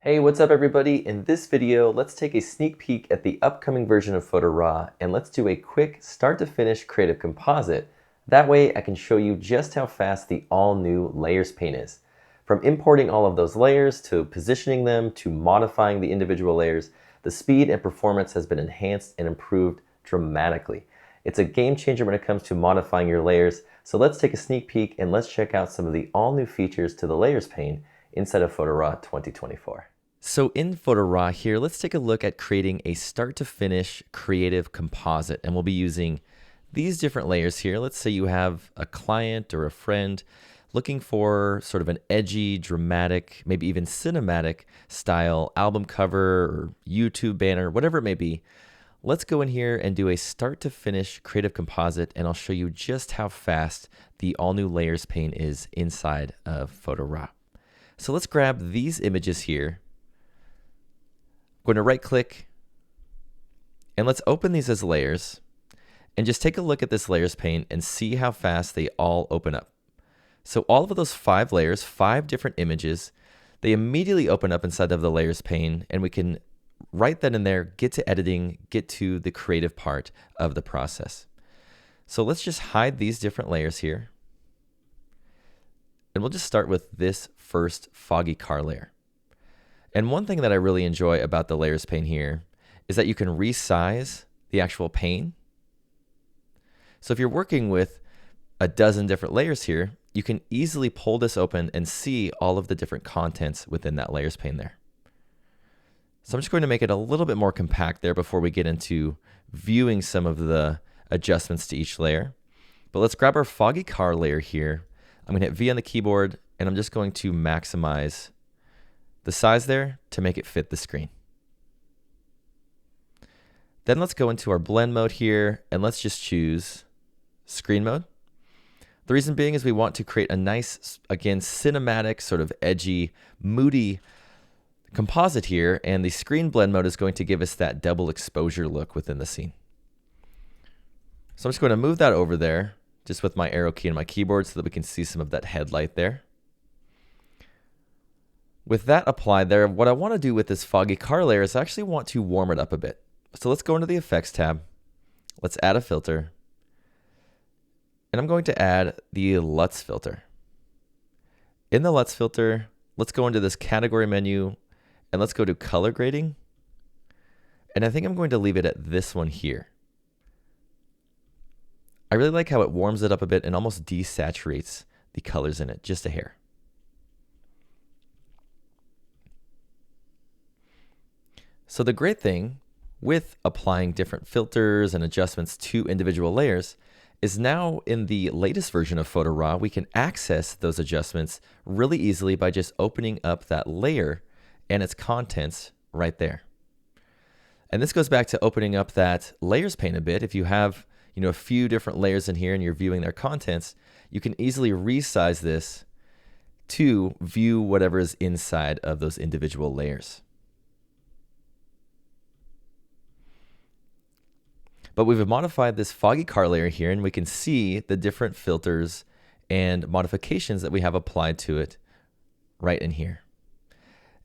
Hey, what's up everybody? In this video, let's take a sneak peek at the upcoming version of Photo RAW and let's do a quick start to finish creative composite. That way I can show you just how fast the all new Layers Pane is. From importing all of those layers to positioning them to modifying the individual layers, the speed and performance has been enhanced and improved dramatically. It's a game changer when it comes to modifying your layers, so let's take a sneak peek and let's check out some of the all new features to the Layers Pane inside of Photo RAW 2024. So in Photo RAW here, let's take a look at creating a start to finish creative composite. And we'll be using these different layers here. Let's say you have a client or a friend looking for sort of an edgy, dramatic, maybe even cinematic style album cover or YouTube banner, whatever it may be. Let's go in here and do a start to finish creative composite, and I'll show you just how fast the all new Layers Pane is inside of Photo RAW. So let's grab these images here. I'm going to right click and let's open these as layers and just take a look at this Layers Pane and see how fast they all open up. So all of those 5 layers, 5 different images, they immediately open up inside of the Layers Pane, and we can right then and there get to editing, get to the creative part of the process. So let's just hide these different layers here. And we'll just start with this first foggy car layer. And one thing that I really enjoy about the Layers Pane here is that you can resize the actual pane. So if you're working with a dozen different layers here, you can easily pull this open and see all of the different contents within that Layers Pane there. So I'm just going to make it a little bit more compact there before we get into viewing some of the adjustments to each layer. But let's grab our foggy car layer here. I'm going to hit V on the keyboard, and I'm just going to maximize the size there to make it fit the screen. Then let's go into our blend mode here, and let's just choose screen mode. The reason being is we want to create a nice, again, cinematic, sort of edgy, moody composite here, and the screen blend mode is going to give us that double exposure look within the scene. So I'm just going to move that over there, just with my arrow key and my keyboard, so that we can see some of that headlight there. With that applied there, what I want to do with this foggy car layer is I actually want to warm it up a bit. So let's go into the Effects tab. Let's add a filter. And I'm going to add the LUTs filter. In the LUTs filter, let's go into this category menu and let's go to color grading. And I think I'm going to leave it at this one here. I really like how it warms it up a bit and almost desaturates the colors in it just a hair. So the great thing with applying different filters and adjustments to individual layers is now in the latest version of Photo RAW, we can access those adjustments really easily by just opening up that layer and its contents right there. And this goes back to opening up that Layers Pane a bit. If you have, a few different layers in here and you're viewing their contents, you can easily resize this to view whatever is inside of those individual layers. But we've modified this foggy car layer here, and we can see the different filters and modifications that we have applied to it right in here.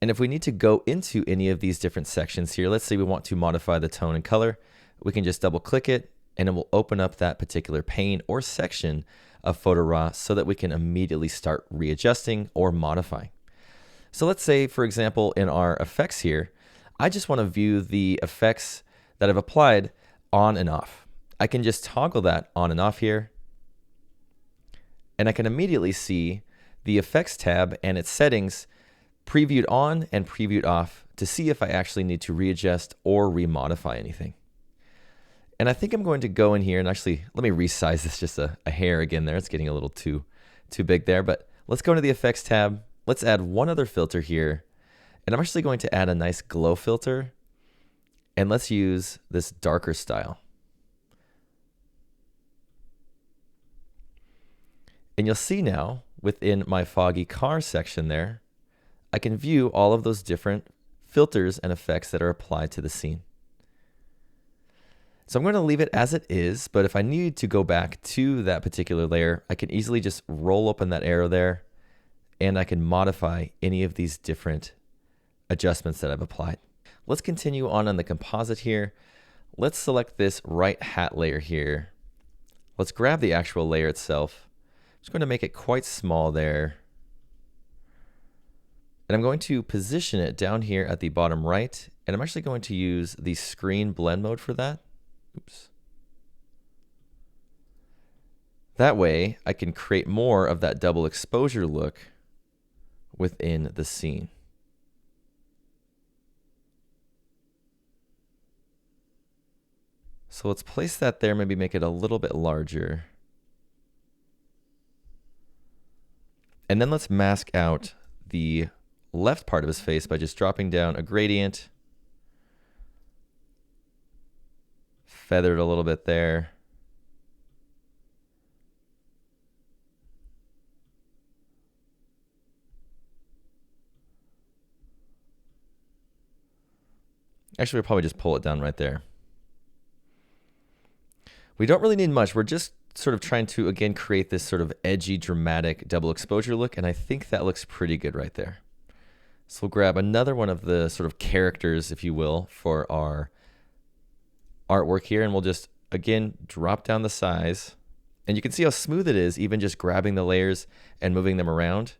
And if we need to go into any of these different sections here, let's say we want to modify the tone and color, we can just double click it and it will open up that particular pane or section of Photo RAW so that we can immediately start readjusting or modifying. So let's say, for example, in our effects here, I just want to view the effects that I've applied on and off. I can just toggle that on and off here, and I can immediately see the Effects tab and its settings previewed on and previewed off to see if I actually need to readjust or remodify anything. And I think I'm going to go in here and actually, let me resize this just a hair again there. It's getting a little too big there, but let's go into the Effects tab. Let's add one other filter here, and I'm actually going to add a nice glow filter. And let's use this darker style. And you'll see now within my foggy car section there, I can view all of those different filters and effects that are applied to the scene. So I'm going to leave it as it is, but if I need to go back to that particular layer, I can easily just roll open that arrow there, and I can modify any of these different adjustments that I've applied. Let's continue on the composite here. Let's select this right hat layer here. Let's grab the actual layer itself. I'm just going to make it quite small there. And I'm going to position it down here at the bottom right. And I'm actually going to use the screen blend mode for that. Oops. That way I can create more of that double exposure look within the scene. So let's place that there, maybe make it a little bit larger. And then let's mask out the left part of his face by just dropping down a gradient. Feathered a little bit there. Actually, we'll probably just pull it down right there. We don't really need much. We're just sort of trying to, again, create this sort of edgy, dramatic double exposure look, and I think that looks pretty good right there. So we'll grab another one of the sort of characters, if you will, for our artwork here, and we'll just, again, drop down the size. And you can see how smooth it is, even just grabbing the layers and moving them around.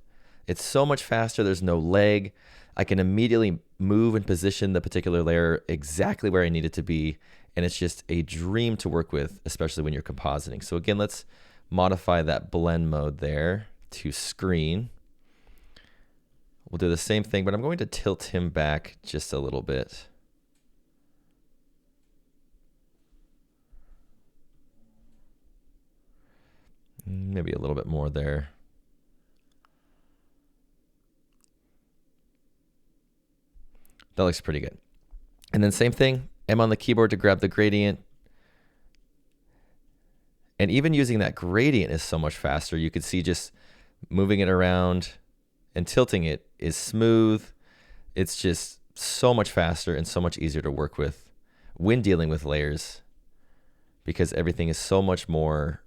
It's so much faster. There's no lag. I can immediately move and position the particular layer exactly where I need it to be. And it's just a dream to work with, especially when you're compositing. So again, let's modify that blend mode there to screen. We'll do the same thing, but I'm going to tilt him back just a little bit. Maybe a little bit more there. That looks pretty good. And then same thing, M on the keyboard to grab the gradient. And even using that gradient is so much faster. You could see just moving it around and tilting it is smooth. It's just so much faster and so much easier to work with when dealing with layers, because everything is so much more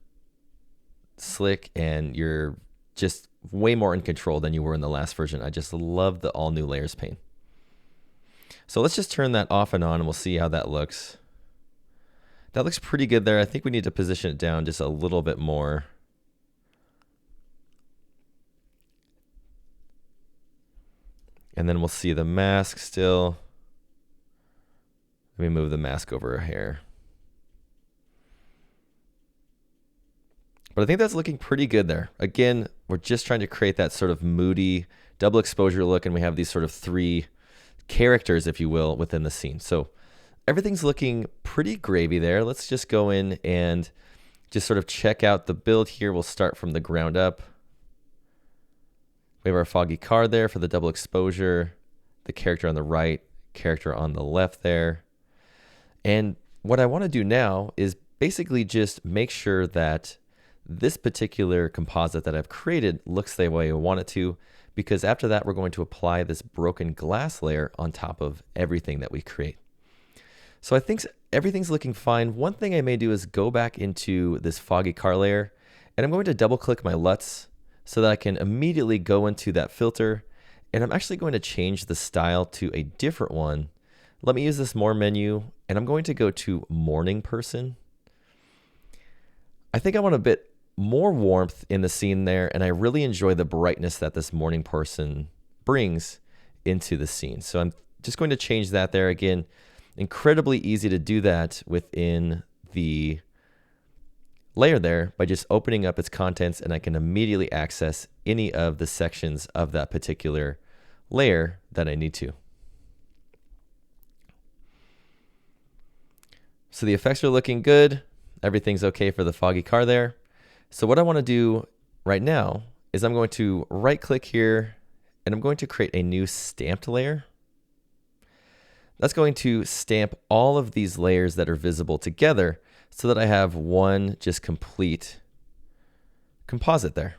slick and you're just way more in control than you were in the last version. I just love the all new Layers Pane. So let's just turn that off and on and we'll see how that looks. That looks pretty good there. I think we need to position it down just a little bit more. And then we'll see the mask still. Let me move the mask over a hair. But I think that's looking pretty good there. Again, we're just trying to create that sort of moody double exposure look, and we have these sort of three characters, if you will, within the scene. So everything's looking pretty gravy there. Let's just go in and just sort of check out the build here. We'll start from the ground up. We have our foggy car there for the double exposure, the character on the right, character on the left there. And what I want to do now is basically just make sure that this particular composite that I've created looks the way I want it to, because after that, we're going to apply this broken glass layer on top of everything that we create. So I think everything's looking fine. One thing I may do is go back into this foggy car layer, and I'm going to double click my LUTs so that I can immediately go into that filter, and I'm actually going to change the style to a different one. Let me use this more menu, and I'm going to go to morning person. I think I want a bit more warmth in the scene there, and I really enjoy the brightness that this morning person brings into the scene. So I'm just going to change that there. Again, incredibly easy to do that within the layer there by just opening up its contents, and I can immediately access any of the sections of that particular layer that I need to. So the effects are looking good. Everything's okay for the foggy car there. So what I want to do right now is I'm going to right click here, and I'm going to create a new stamped layer. That's going to stamp all of these layers that are visible together so that I have one just complete composite there.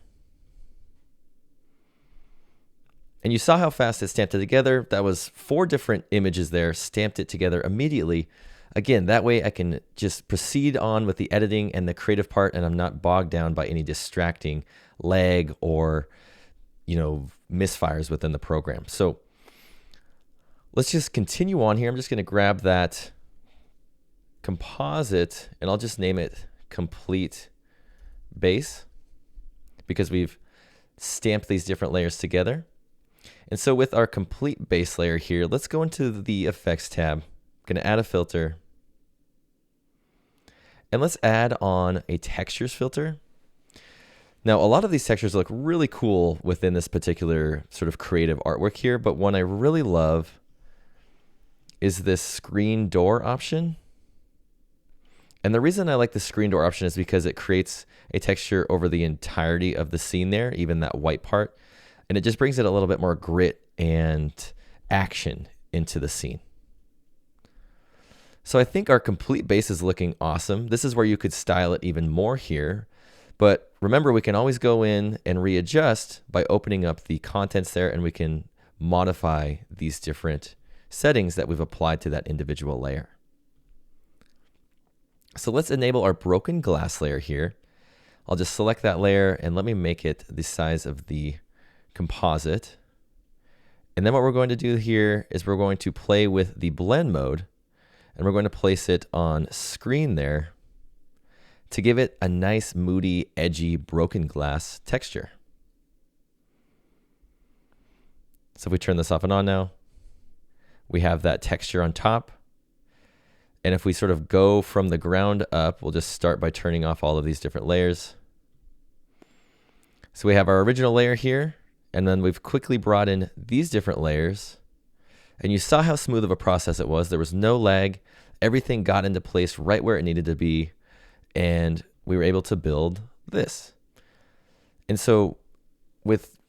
And you saw how fast it stamped it together. That was 4 different images there, stamped it together immediately. Again, that way I can just proceed on with the editing and the creative part, and I'm not bogged down by any distracting lag or, misfires within the program. So Let's just continue on here. I'm just going to grab that composite and I'll just name it complete base because we've stamped these different layers together. And so with our complete base layer here, let's go into the effects tab. I'm going to add a filter. And let's add on a textures filter. Now, a lot of these textures look really cool within this particular sort of creative artwork here, but one I really love is this screen door option. And the reason I like the screen door option is because it creates a texture over the entirety of the scene there, even that white part. And it just brings it a little bit more grit and action into the scene. So I think our complete base is looking awesome. This is where you could style it even more here. But remember, we can always go in and readjust by opening up the contents there, and we can modify these different settings that we've applied to that individual layer. So let's enable our broken glass layer here. I'll just select that layer and let me make it the size of the composite. And then what we're going to do here is we're going to play with the blend mode and we're going to place it on screen there to give it a nice, moody, edgy, broken glass texture. So if we turn this off and on now, we have that texture on top. And if we sort of go from the ground up, we'll just start by turning off all of these different layers. So we have our original layer here, and then we've quickly brought in these different layers. And you saw how smooth of a process it was. There was no lag. Everything got into place right where it needed to be. And we were able to build this. And so with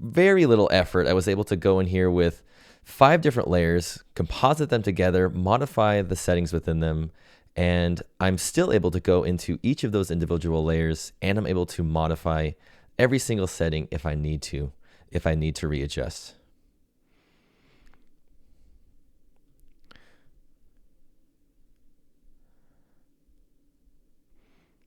very little effort, I was able to go in here with 5 different layers, composite them together, modify the settings within them, and I'm still able to go into each of those individual layers, and I'm able to modify every single setting if I need to readjust.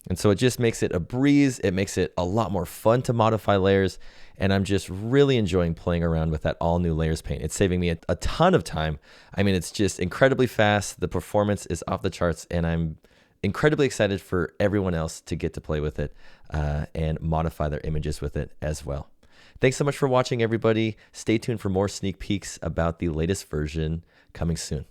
And so it just makes it a breeze. It makes it a lot more fun to modify layers. And I'm just really enjoying playing around with that all new Layers Pane. It's saving me a ton of time. I mean, it's just incredibly fast. The performance is off the charts. And I'm incredibly excited for everyone else to get to play with it and modify their images with it as well. Thanks so much for watching, everybody. Stay tuned for more sneak peeks about the latest version coming soon.